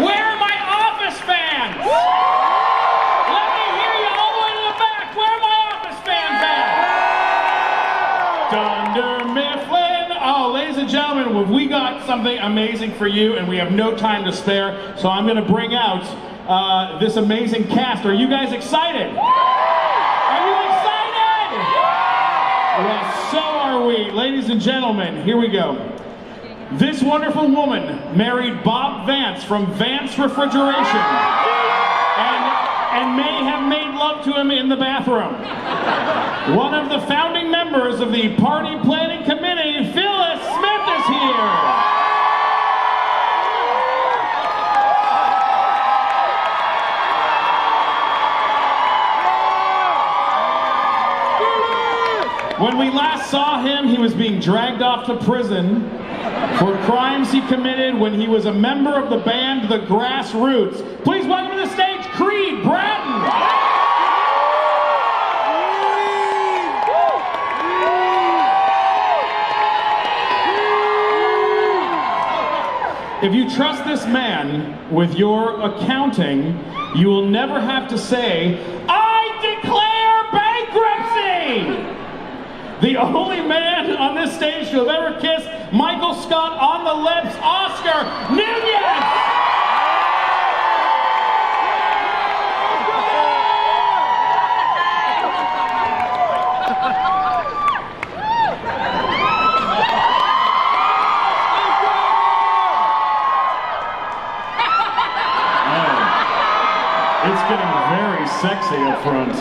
Where are my Office fans? Let me hear you all the way to the back. Where are my Office fans at? Dunder, Mifflin. Oh, ladies and gentlemen, we got something amazing for you, and we have no time to spare, so I'm going to bring out this amazing cast. Are you guys excited? Are you excited? Well, so are we. Ladies and gentlemen, here we go. This wonderful woman married Bob Vance from Vance Refrigeration and may have made love to him in the bathroom. One of the founding members of the Party Planning Committee, Phyllis Smith, is here. When we last saw him, he was being dragged off to prison for crimes he committed when he was a member of the band The Grassroots. Please welcome to the stage, Creed Bratton. If you trust this man with your accounting, you will never have to say, "I declare bankruptcy!" The only man on this stage to have ever kissed Michael Scott on the lips, Oscar Nunez! It's getting very sexy up front.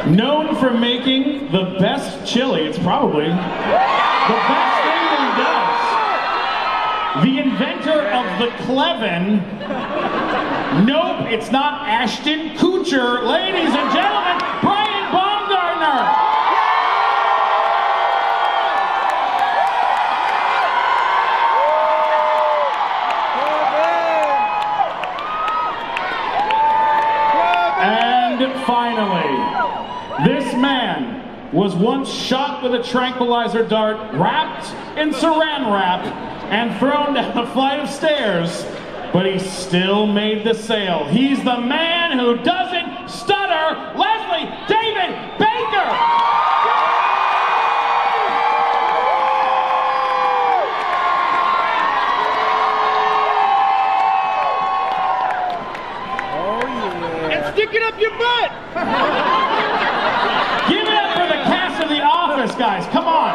Known for making the best chili, it's probably the best thing that he does. The inventor of the Clevin. Nope, it's not Ashton Kutcher. Ladies and gentlemen, Brian Baumgartner. And finally, this man was once shot with a tranquilizer dart, wrapped in saran wrap, and thrown down a flight of stairs, but he still made the sale. He's the man who doesn't stutter, Leslie David Baker! Stick it up your butt! Give it up for the cast of The Office, guys. Come on.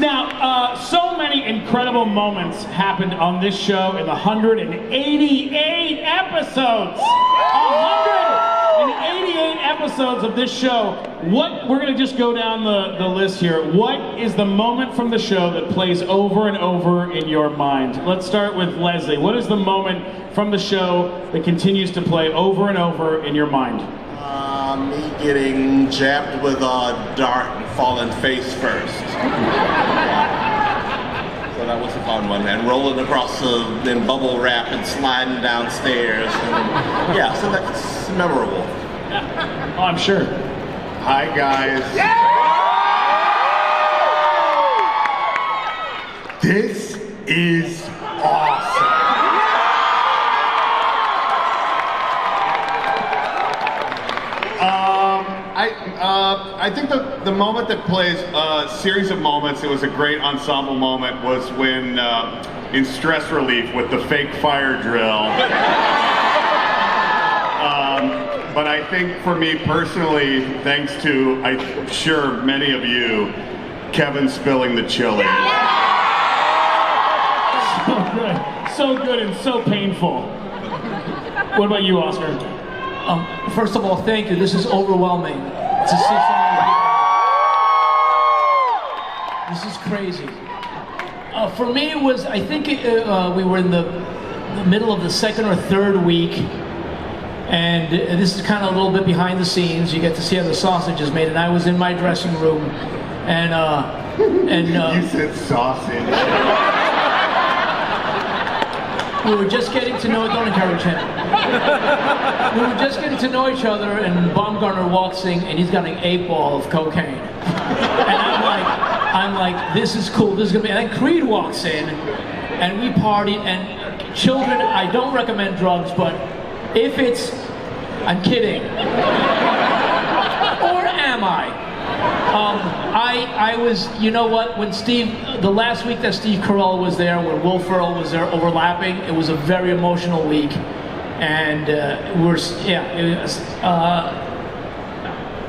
Now, so many incredible moments happened on this show in the 188 episodes. 188 episodes of this show. We're going to just go down the list here. What is the moment from the show that plays over and over in your mind? Let's start with Leslie. What is the moment from the show that continues to play over and over in your mind? Me getting jabbed with a dart and falling face first. So that was a fun one. And rolling across in bubble wrap and sliding downstairs. And, yeah, so that's memorable. Oh, I'm sure. Hi, guys. Yeah! This is awesome. I think the moment that plays a series of moments, it was a great ensemble moment, was when in Stress Relief with the fake fire drill. But I think for me personally, thanks to, I'm sure many of you, Kevin spilling the chili. So good and so painful. What about you, Oscar? First of all, thank you. This is overwhelming to see so many people. This is crazy. For me, it was, I think we were in the middle of the second or third week, and this is kind of a little bit behind the scenes. You get to see how the sausage is made, and I was in my dressing room, and you said sausage. We were just getting to know, don't encourage him. We were just getting to know each other, and Baumgartner walks in, and he's got an 8-ball of cocaine. And I'm like, this is cool, this is gonna be, and then Creed walks in, and we partied, and children, I don't recommend drugs, but if it's, I'm kidding. Or am I? I was, you know what, when the last week that Steve Carell was there, when Will Ferrell was there overlapping, it was a very emotional week. And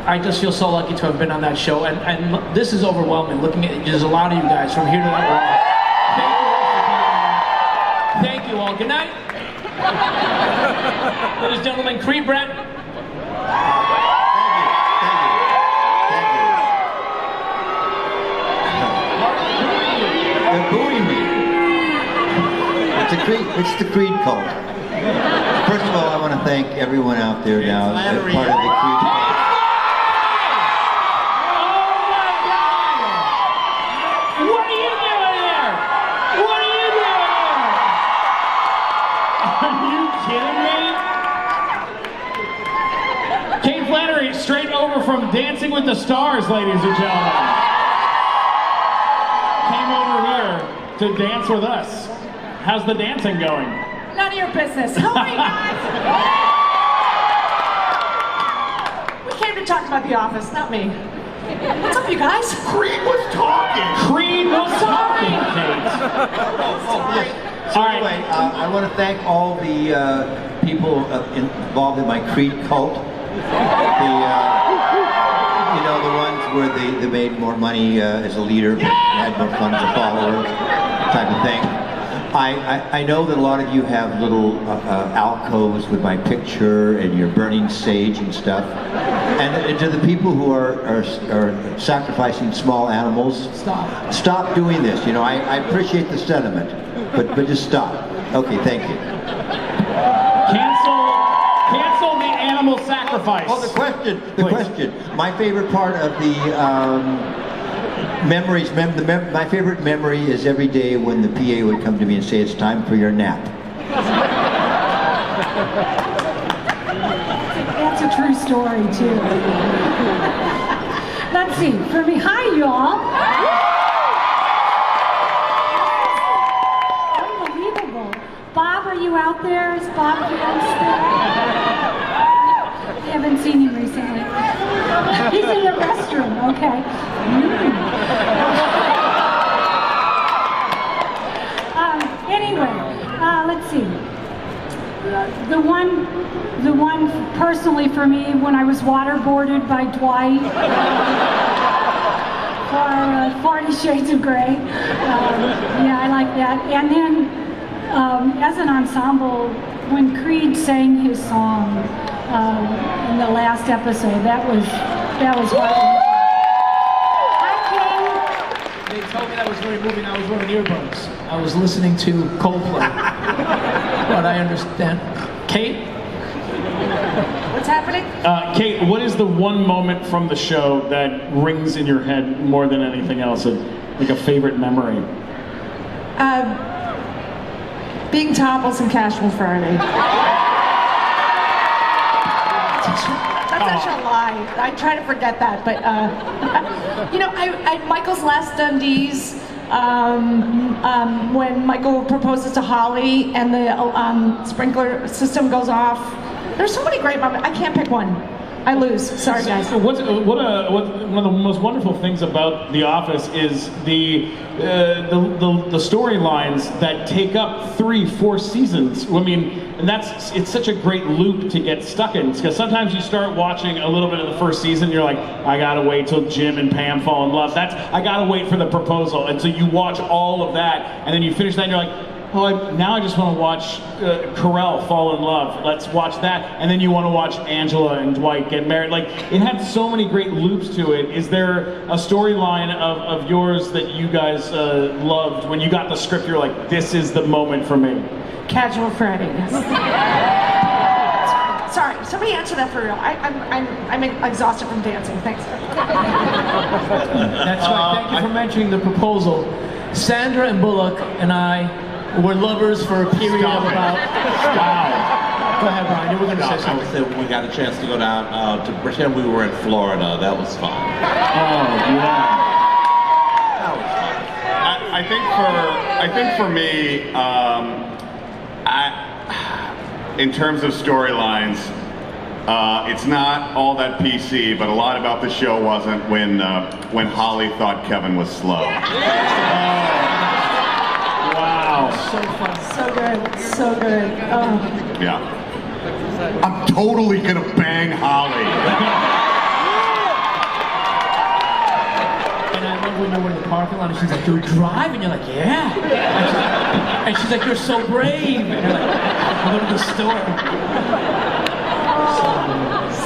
I just feel so lucky to have been on that show. And this is overwhelming, looking at, there's a lot of you guys from here to that wall. Thank you all. Good night. Ladies and gentlemen, Creed Brett. They're booing me. It's the Creed cult. First of all, I want to thank everyone out there now as part of the Creed cult. Oh my God! What are you doing here? What are you doing here? Are you kidding me? Kate Flannery, straight over from Dancing with the Stars, ladies and gentlemen. Came over here to dance with us. How's the dancing going? None of your business. How are you guys? We came to talk about The Office, not me. What's up, you guys? Creed was talking. Creed was talking, Kate. Sorry. So All right. anyway, I want to thank all the people involved in my Creed cult. The ones where they made more money as a leader, but had more fun as a follower, type of thing. I know that a lot of you have little alcoves with my picture and your burning sage and stuff. And to the people who are sacrificing small animals, stop doing this. I appreciate the sentiment, but just stop. Okay, thank you. Cancel the animal sacrifice. Oh, the question. My favorite part of the memories, my favorite memory is every day when the PA would come to me and say, it's time for your nap. That's a true story, too. Let's see. For me, hi, y'all. Unbelievable. Bob, are you out there? Is Bob there? I haven't seen him recently. He's in the restroom. Okay. Anyway, let's see. The one personally for me, when I was waterboarded by Dwight for 40 Shades of Grey. Yeah, I like that. And then, as an ensemble, when Creed sang his song in the last episode, that was heartwarming. They told me that was very moving. I was wearing earbuds. I was listening to Coldplay. But I understand. Kate? What's happening? Kate, what is the one moment from the show that rings in your head more than anything else? Like a favorite memory? Being topless and Casual Friday. That's such a lie. I try to forget that, but Michael's last Dundees, when Michael proposes to Holly and the sprinkler system goes off. There's so many great moments. I can't pick one. I lose. Sorry, guys. One of the most wonderful things about The Office is the storylines that take up 3-4 seasons. I mean, and it's such a great loop to get stuck in, because sometimes you start watching a little bit of the first season, you're like, I gotta wait till Jim and Pam fall in love. I gotta wait for the proposal, and so you watch all of that, and then you finish that, and you're like, oh, now I just want to watch Carell fall in love. Let's watch that. And then you want to watch Angela and Dwight get married. Like, it had so many great loops to it. Is there a storyline of yours that you guys loved when you got the script? You're like, this is the moment for me. Casual Friday. Yes. Sorry, somebody answer that for real. I'm exhausted from dancing. Thanks. That's right. Thank you for mentioning the proposal. Sandra and Bullock and I were lovers for a period of about... Wow. Go ahead, Brian. You were going to say something. I would say when we got a chance to go down to pretend we were in Florida, that was fun. Oh, yeah. That was think for me, in terms of storylines, it's not all that PC, but a lot about the show wasn't when Holly thought Kevin was slow. Wow. So fun. So good, so good. Oh. Yeah. I'm totally gonna bang Holly. And I love when you're in the parking lot and she's like, "You're driving?" You're like, "Yeah." And she's like, "You're so brave." And you're like, "I'm going to the store."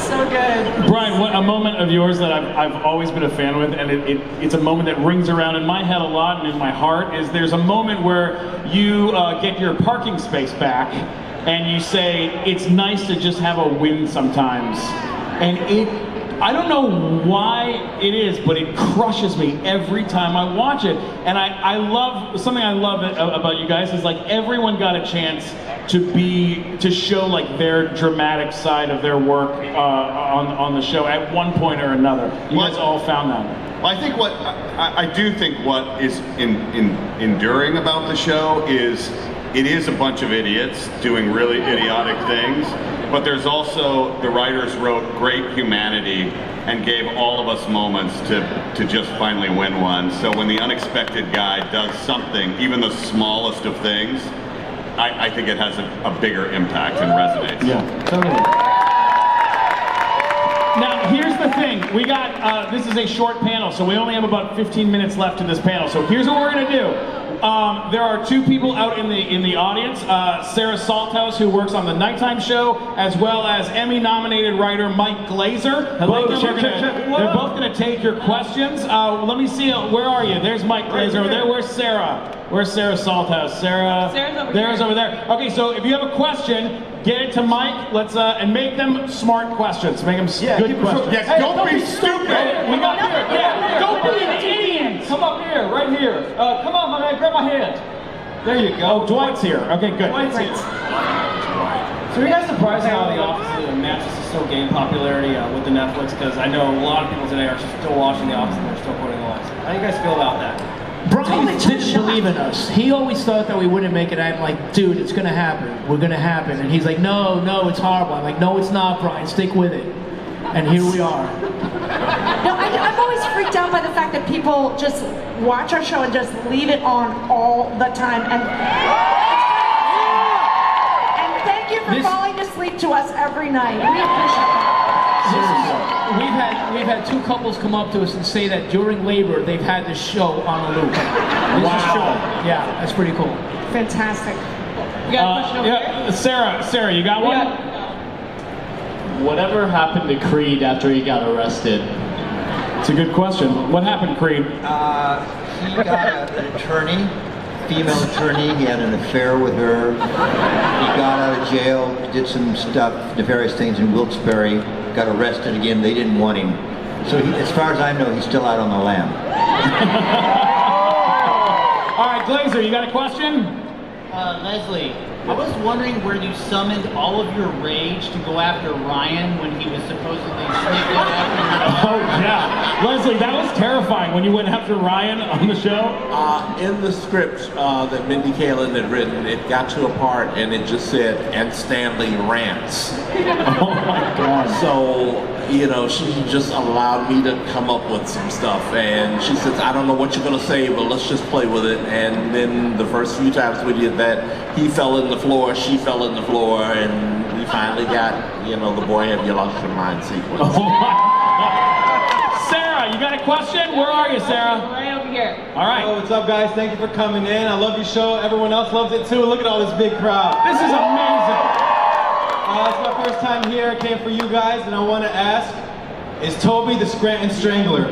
So good. Brian, what a moment of yours that I've always been a fan with, and it's a moment that rings around in my head a lot and in my heart, is there's a moment where you get your parking space back and you say, it's nice to just have a win sometimes. And I don't know why it is, but it crushes me every time I watch it. And I love, something I love about you guys is like everyone got a chance to show like their dramatic side of their work on the show at one point or another. You guys all found that. Well, I do think what is enduring about the show is it is a bunch of idiots doing really idiotic things, but there's also, the writers wrote great humanity and gave all of us moments to just finally win one. So when the unexpected guy does something, even the smallest of things, I think it has a bigger impact and resonates. Yeah, totally. Now, here's the thing. We got, this is a short panel, so we only have about 15 minutes left in this panel. So here's what we're gonna do. There are two people out in the audience, Sarah Salthouse, who works on the nighttime show, as well as Emmy-nominated writer Mike Glazer. Hello, They're both going to take your questions. Let me see, where are you? There's Mike Glazer over there. Where's Sarah? Where's Sarah Salthouse? Sarah's over there. Okay, so if you have a question, get it to Mike. Let's and make them smart questions. Make them good questions. Yes, don't be stupid. We got here. Yeah, don't be an idiot. Come up here, right here. Come on, my man, grab my hand. There you go. Oh, Dwight's here. Okay, good. Dwight's here. So are you guys surprised how The Office matches to still gain popularity with the Netflix? Because I know a lot of people today are still watching The Office and they're still quoting the lines. How do you guys feel about that? Brian didn't believe in us. He always thought that we wouldn't make it. I'm like, dude, it's gonna happen. We're gonna happen. And he's like, no, it's horrible. I'm like, no, it's not, Brian. Stick with it. And here we are. No, I'm always freaked out by the fact that people just watch our show and just leave it on all the time. And thank you for falling asleep to us every night. We appreciate it. We've had two couples come up to us and say that during labor they've had this show on a loop. Wow. Yeah, that's pretty cool. Fantastic. You got a question over here? Sarah, you got one? Yeah. Whatever happened to Creed after he got arrested? It's a good question. What happened, Creed? He got an attorney, female attorney. He had an affair with her. He got out of jail, did some stuff, nefarious things in Wilkes-Barre, got arrested again. They didn't want him. So as far as I know, he's still out on the lam. All right, Glazer, you got a question? Leslie, I was wondering where you summoned all of your rage to go after Ryan when he was supposedly sneaking after Oh, yeah. Leslie, that was terrifying when you went after Ryan on the show. In the script that Mindy Kaling had written, it got to a part and it just said, and Stanley rants. Oh my God. So, you know, she just allowed me to come up with some stuff. And she says, I don't know what you're going to say, but let's just play with it. And then the first few times we did that, he fell in the floor, she fell in the floor, and we finally got, you know, the boy have you lost your mind sequence. Oh my. Sarah, you got a question? Where are you, Sarah? Right over here. All right. Hello, what's up, guys? Thank you for coming in. I love your show. Everyone else loves it too. Look at all this big crowd. This is amazing. It's my first time here. I came for you guys, and I want to ask, is Toby the Scranton Strangler?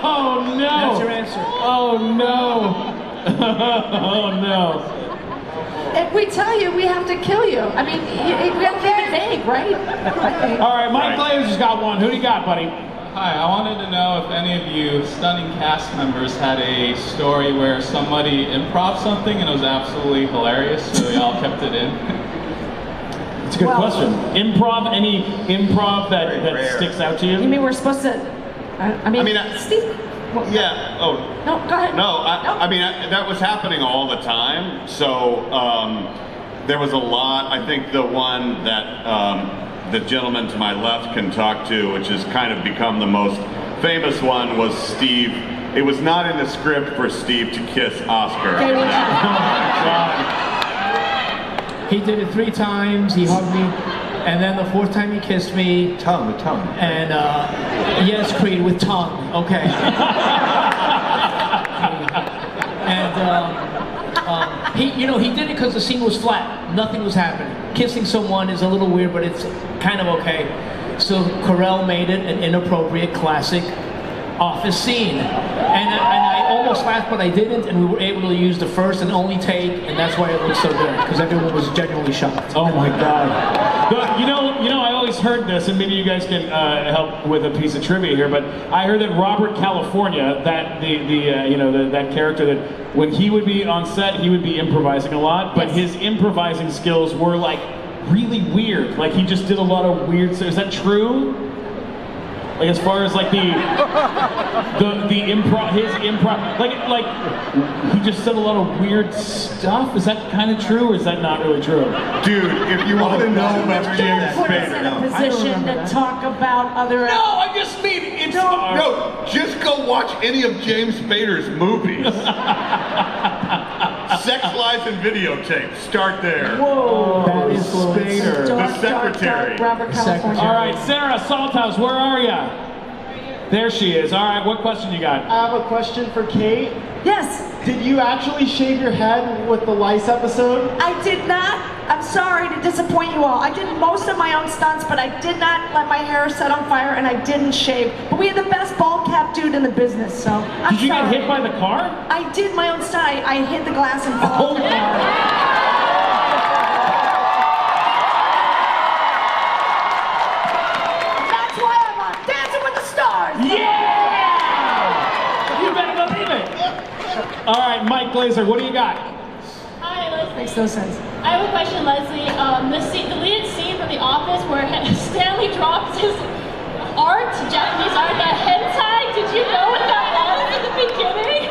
Oh, no. That's your answer. Oh, no. Oh, no. If we tell you, we have to kill you. I mean, we have to keep it vague, right? All right, Mike Glazer's got one. Who do you got, buddy? Hi, I wanted to know if any of you stunning cast members had a story where somebody improv something and it was absolutely hilarious, so y'all kept it in. It's a good question. Improv, any improv that rare. sticks out to you? You mean we're supposed to? Steve. Yeah. Oh. No, go ahead. No, I mean, that was happening all the time. So there was a lot. I think the one that the gentleman to my left can talk to, which has kind of become the most famous one, was Steve. It was not in the script for Steve to kiss Oscar. Okay, well, He did it 3 times. He hugged me, and then the 4th time he kissed me. Tongue with tongue. And yes, Creed, with tongue. Okay. And he did it because the scene was flat. Nothing was happening. Kissing someone is a little weird, but it's kind of okay. So Carell made it an inappropriate classic office scene. And I almost laughed, but I didn't, and we were able to use the first and only take, and that's why it looked so good, because everyone was genuinely shocked. Oh my God. You know, I always heard this, and maybe you guys can help with a piece of trivia here, but I heard that Robert California, that that character, that when he would be on set, he would be improvising a lot, but his improvising skills were like really weird. Like he just did a lot of weird stuff. Is that true? Like as far as like the improv, his improv, like he just said a lot of weird stuff. Is that kind of true, or is that not really true? Dude, if you want to know about James put us in Spader, a position to talk about other. no, I just mean it's no. Just go watch any of James Spader's movies. Sex, Lies, and Videotape. Start there. Whoa, that is Spader. The secretary. Robert California. All right, Sarah Salthouse, where are ya? There she is. All right, what question you got? I have a question for Kate. Yes. Did you actually shave your head with the lice episode? I did not. I'm sorry to disappoint you all. I did most of my own stunts, but I did not let my hair set on fire, and I didn't shave. But we had the best bald cap dude in the business, so I'm Did you sorry. get hit by the car? I did my own stunt. I hit the glass and fell off the car. That's why I'm on Dancing with the Stars. Yeah! You better believe it. All right, Mike Glazer, what do you got? Hi, Leslie. Makes no sense. I have a question, Leslie. The deleted scene from The Office where Stanley drops his art, Japanese art, that hentai. Did you know what that was at the beginning?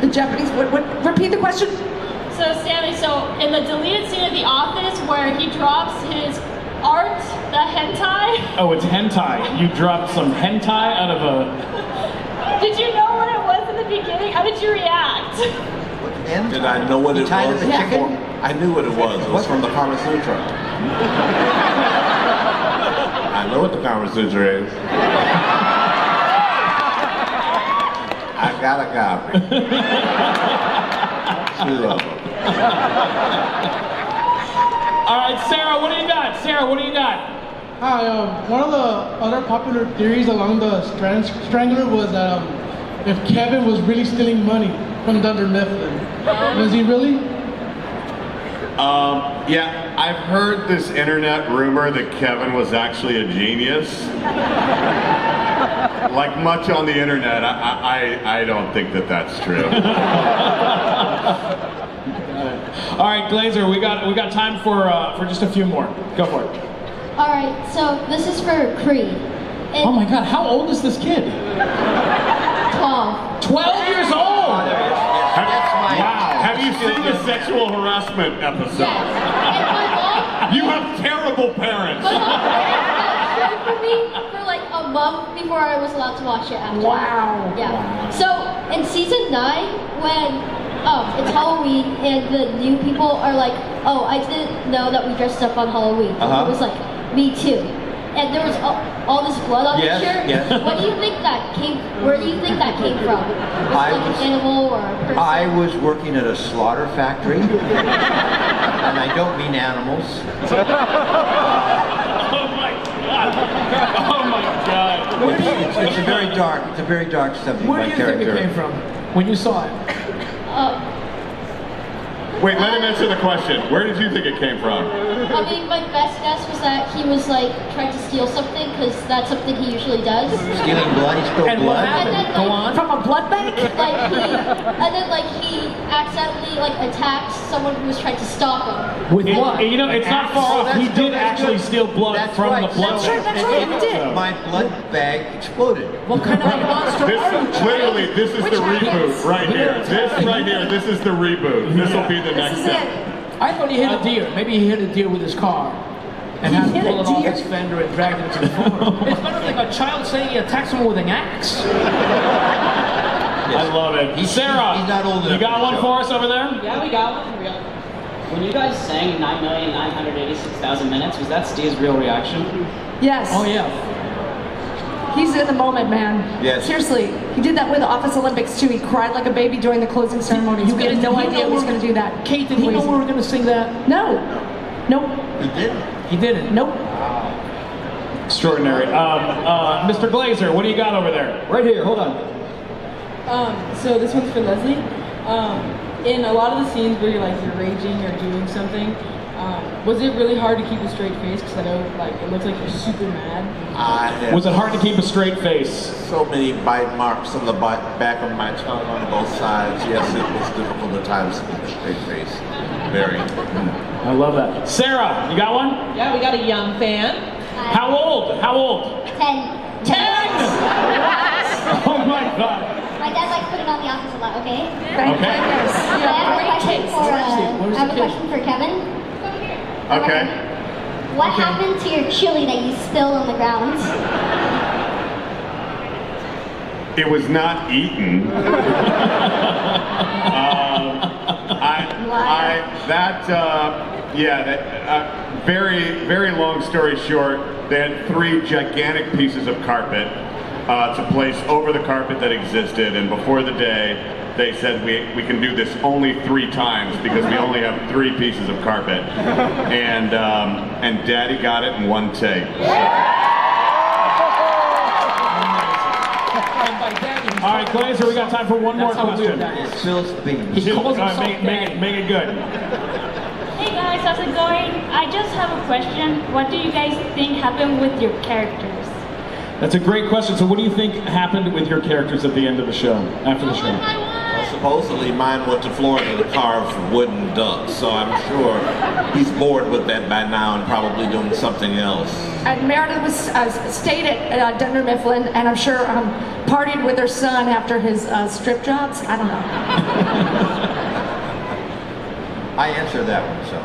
The Japanese, what, repeat the question? So Stanley, in the deleted scene of The Office where he drops his art, the hentai. Oh, it's hentai. You dropped some hentai out of a... Did you know what it was in the beginning? How did you react? Did I know what it was? Tied to the chicken? I knew what it was. It was from the Kama Sutra. I know what the Kama Sutra is. I got a copy. 2 of them. All right, Sarah, what do you got? Sarah, what do you got? Hi, one of the other popular theories along the Strangler was that if Kevin was really stealing money from Dunder Mifflin. Was he really? Yeah, I've heard this internet rumor that Kevin was actually a genius. Like much on the internet, I don't think that that's true. All right, Glazer, we got time for just a few more. Go for it. All right, so this is for Creed. Oh my God, how old is this kid? 12. 12 years old! Wow. Have you seen the sexual harassment episode? Yes. And my mom... You have terrible parents. My mom showed for me for like a month before I was allowed to watch it after. Wow. Yeah. So in season 9, when it's Halloween and the new people are like, oh, I didn't know that we dressed up on Halloween. It was like, me too. And there was all this blood on the shirt. Yes. What do you think that came? Where do you think that came from? Was it like an animal or a person? I was working at a slaughter factory, and I don't mean animals. Oh my God! Oh my God! It's a very dark subject. Where do you think it came from when you saw it? Wait, let him answer the question. Where did you think it came from? I mean, my best guess was that he was like trying to steal something because that's something he usually does. Stealing blood? He stole And blood? what happened? And then, Go like, on. From a blood bank? He accidentally like attacked someone who was trying to stop him. With what? You know, it's not far off. He did actually steal blood That's from right. the blood So- bank. That's right, he did. My blood bag exploded. What kind of monster are you, child? Literally, this is the Which reboot happens? right here. This right here, this is the reboot. This will be the This next is step. it. I thought he hit a deer. Maybe he hit a deer with his car. And had to hit a pull it off deer? his fender and dragged it to the farm. It's better like a child saying he attacked someone with an axe. I love it. Sarah, he's not old enough you got for one the for us over there? Yeah, we got one. When you guys sang 9,986,000 minutes, was that Steve's real reaction? Yes. Oh yeah. He's in the moment, man. Yes. Seriously, he did that with the Office Olympics too. He cried like a baby during the closing ceremonies. We had no idea he was going to do that. Kate, did he know we were going to sing that? No. Nope. He didn't. He didn't. Nope. Extraordinary. Mr. Glazer, what do you got over there? Right here, hold on. So this one's for Leslie. In a lot of the scenes where you're raging or doing something, was it really hard to keep a straight face? Because I know it looks like you're super mad. Was it hard to keep a straight face? So many bite marks on the back of my tongue on both sides. Yes, it was difficult at times to keep a straight face. Very. I love that. Sarah, you got one? Yeah, we got a young fan. How old? How old? 10. 10! Oh my God. My dad likes putting on the office a lot, okay? Thank Okay. goodness. I have a question for Kevin. Okay. What happened to your chili that you spilled on the ground? It was not eaten. Very, very long story short, they had 3 gigantic pieces of carpet to place over the carpet that existed, and before the day, they said we can do this only 3 times because we only have 3 pieces of carpet, and Daddy got it in 1 take. All right, Glazer, we got time for one more question. Phil's beans. He calls himself Make it good. Hey guys, how's it going? I just have a question. What do you guys think happened with your characters? That's a great question. So what do you think happened with your characters at the end of the show, after the show? Well, supposedly mine went to Florida to carve wooden ducks, so I'm sure he's bored with that by now and probably doing something else. And Meredith was stayed at Dunder Mifflin, and I'm sure partied with her son after his strip jobs. I don't know. I answered that one, so.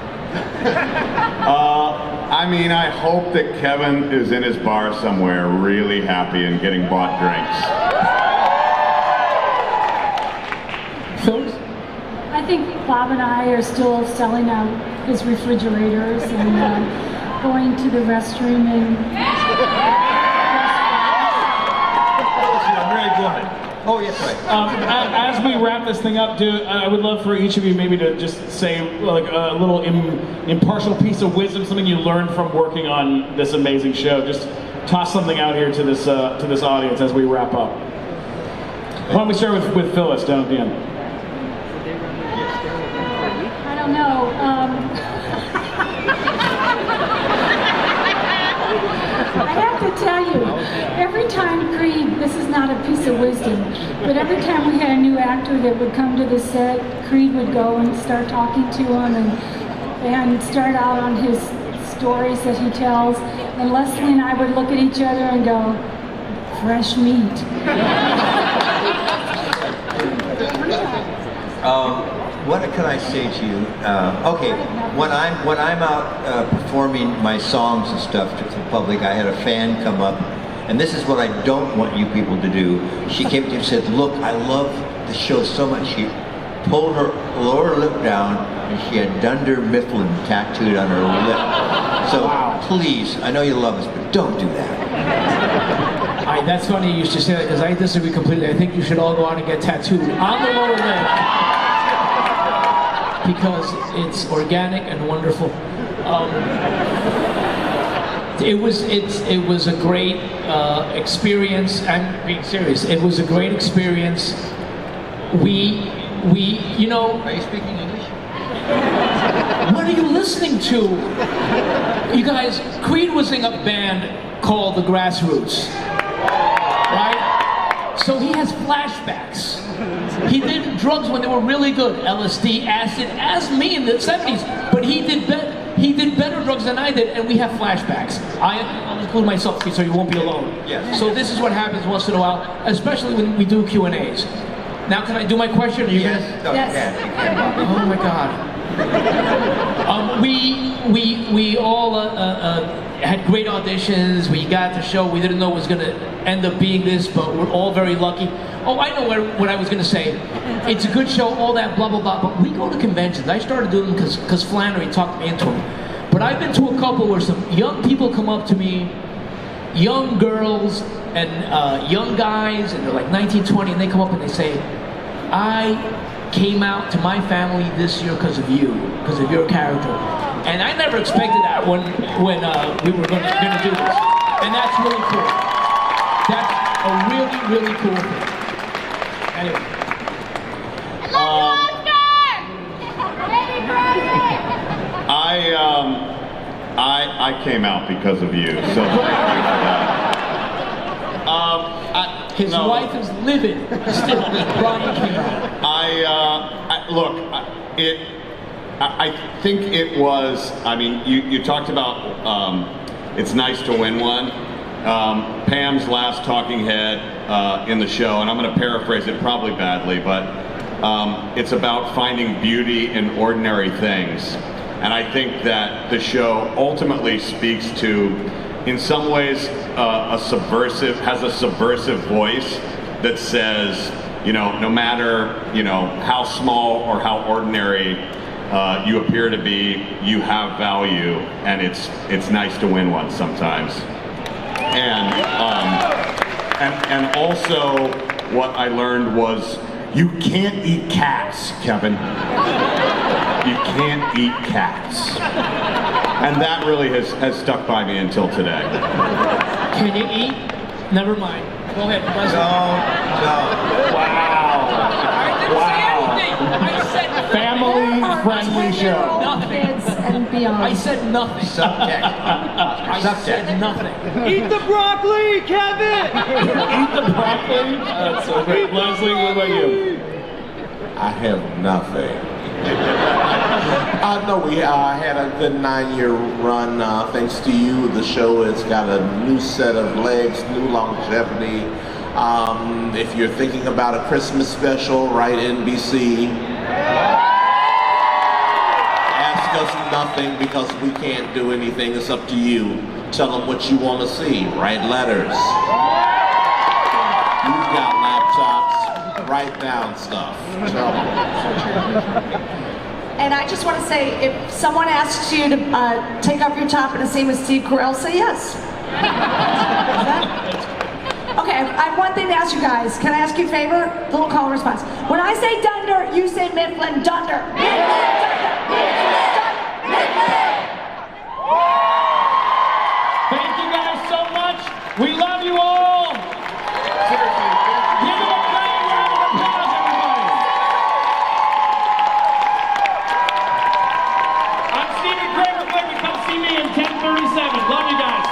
I mean, I hope that Kevin is in his bar somewhere really happy and getting bought drinks. I think Bob and I are still selling out his refrigerators and going to the restroom and... Oh, yes, right. As we wrap this thing up, I would love for each of you maybe to just say like a little impartial piece of wisdom, something you learned from working on this amazing show. Just toss something out here to this audience as we wrap up. Why don't we start with Phyllis down at the end? I don't know. I have to tell you, every time Creed, this is not a piece of wisdom, but every time we had a new actor that would come to the set, Creed would go and start talking to him and start out on his stories that he tells, and Leslie and I would look at each other and go, fresh meat. What can I say to you? Okay, when I'm out performing my songs and stuff to the public, I had a fan come up, and this is what I don't want you people to do. She came to me and said, "Look, I love the show so much." She pulled her lower lip down, and she had Dunder Mifflin tattooed on her lip. So please, I know you love us, but don't do that. That's funny you should say that because I disagree completely. I think you should all go out and get tattooed on the lower lip. Because it's organic and wonderful. It was a great experience. I'm being serious. It was a great experience. We you know. Are you speaking English? What are you listening to? You guys, Creed was in a band called The Grassroots, right? So he has flashbacks. He did drugs when they were really good, LSD, acid, as me in the 70s, but he did better drugs than I did, and we have flashbacks. I'll include myself so you won't be alone. Yes. So this is what happens once in a while, especially when we do Q&As. Now can I do my question? Are you Yes. guys? No, Yes. Oh my God. We all had great auditions. We got the show. We didn't know it was going to end up being this, but we're all very lucky. Oh, I know what I was going to say. It's a good show, all that blah, blah, blah, but we go to conventions. I started doing them because Flannery talked me into them. But I've been to a couple where some young people come up to me, young girls and young guys, and they're like 19, 20, and they come up and they say, I came out to my family this year because of you, because of your character. And I never expected that when we were going to do this. And that's really cool. That's a really, really cool thing. Anyway. I came out because of you, so thank you for that. His wife is livid still. Brian came out. I think it was, I mean, you talked about it's nice to win one. Pam's last talking head in the show, and I'm going to paraphrase it probably badly, but it's about finding beauty in ordinary things. And I think that the show ultimately speaks to, in some ways, has a subversive voice that says, no matter, how small or how ordinary you appear to be, you have value, and it's nice to win one sometimes. And also, what I learned was, you can't eat cats, Kevin. You can't eat cats. And that really has stuck by me until today. Can you eat? Never mind. Go ahead. No. Wow. I didn't say anything. I said Family-friendly show. Kids and beyond. I said nothing. Subject. I said nothing. Eat the broccoli, Kevin! Eat the broccoli. That's so great. Leslie, what about you? I have nothing. No, we had a good 9-year run. Thanks to you, the show has got a new set of legs, new longevity. If you're thinking about a Christmas special, write NBC. Ask us nothing because we can't do anything. It's up to you. Tell them what you want to see. Write letters. You've got laptops. Write down stuff. Tell them. And I just want to say, if someone asks you to take off your top and to sing with Steve Carell, say yes. Okay, I have one thing to ask you guys. Can I ask you a favor? A little call and response. When I say Dunder, you say Mifflin. Dunder. Thank you guys so much. We love you all. Seriously. Give them a great round of applause, everybody. I'm Stephen Kramer. Quickly, come see me in 1037. Love you guys.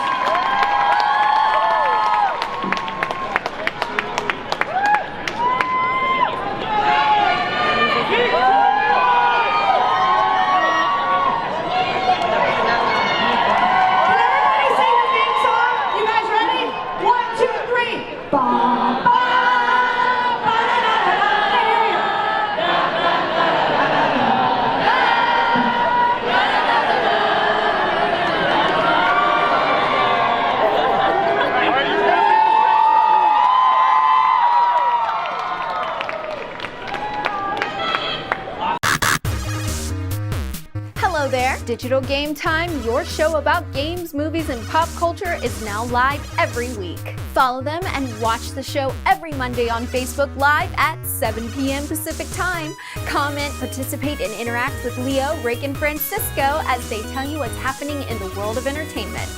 Digital Game Time, your show about games, movies, and pop culture is now live every week. Follow them and watch the show every Monday on Facebook Live at 7 p.m. Pacific Time. Comment, participate, and interact with Leo, Rick, and Francisco as they tell you what's happening in the world of entertainment.